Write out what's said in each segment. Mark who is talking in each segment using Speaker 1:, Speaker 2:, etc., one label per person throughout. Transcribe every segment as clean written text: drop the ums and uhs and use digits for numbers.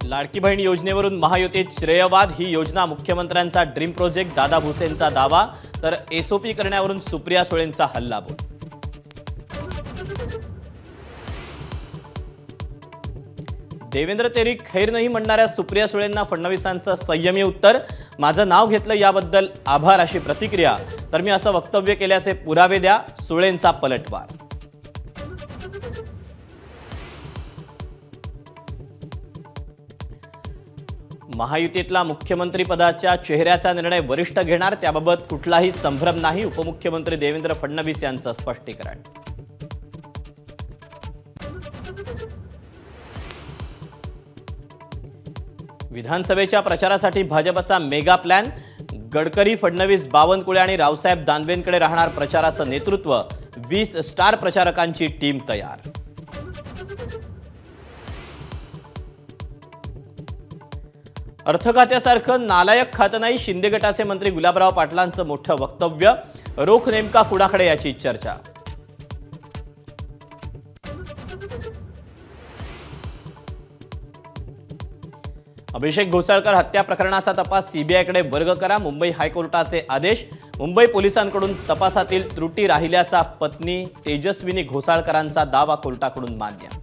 Speaker 1: लाडकी बहीण योजनेवरून महायुतीत श्रेयवाद, ही योजना मुख्यमंत्र्यांचा dream project, दादा भुसेंचा दावा, तर एसओपी करण्यावरून सुप्रिया सुळेंचा हल्लाबोल। देवेंद्र तेरी खैर नाही म्हणणाऱ्या सुप्रिया सुळेंना फडणवीसांचं संयमी उत्तर, माझं नाव घेतलं याबद्दल आभार अशी प्रतिक्रिया, तर मी असं वक्तव्य केल्याचे पुरावे द्या, सुळेंचा पलटवार। महायुतीतला मुख्यमंत्री पदाच्या चेहऱ्याचा निर्णय वरिष्ठ घेणार, त्याबाबत कुठलाही संभ्रम नाही, उपमुख्यमंत्री देवेंद्र फडणवीस यांचं स्पष्टीकरण। विधानसभेच्या प्रचारासाठी भाजपचा मेगा प्लॅन, गडकरी, फडणवीस, बावनकुळे आणि रावसाहेब दानवेंकडे राहणार प्रचाराचं नेतृत्व, 20 स्टार प्रचारकांची टीम तयार। अर्थ खात्यासारखं नालायक खातं नाही, शिंदे गटाचे मंत्री गुलाबराव पाटलांचं मोठं वक्तव्य, रोख नेमका कुणाकडे याची चर्चा। अभिषेक घोसाळकर हत्या प्रकरणाचा तपास सीबीआयकडे वर्ग करा, मुंबई हायकोर्टाचे आदेश, मुंबई पोलिसांकडून तपासातील त्रुटी राहिल्याचा पत्नी तेजस्विनी घोसाळकरांचा दावा कोर्टाकडून मान्य।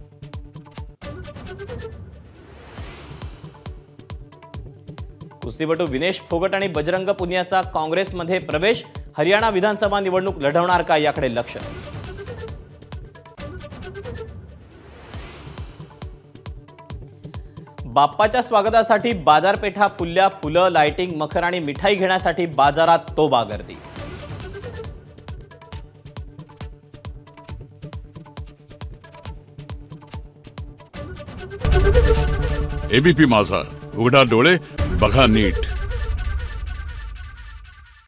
Speaker 1: कुस्तीपटू विनेश फोगट आणि बजरंग पुनियाचा काँग्रेसमध्ये प्रवेश, हरियाणा विधानसभा निवडणूक लढवणार का याकडे लक्ष। बाप्पाच्या स्वागतासाठी बाजारपेठा फुलल्या, फुलं, लाइटिंग, मखर आणि मिठाई घेण्यासाठी बाजारात तोबा गर्दी।
Speaker 2: एबीपी माझा, उघडा डोळे बघा नीट।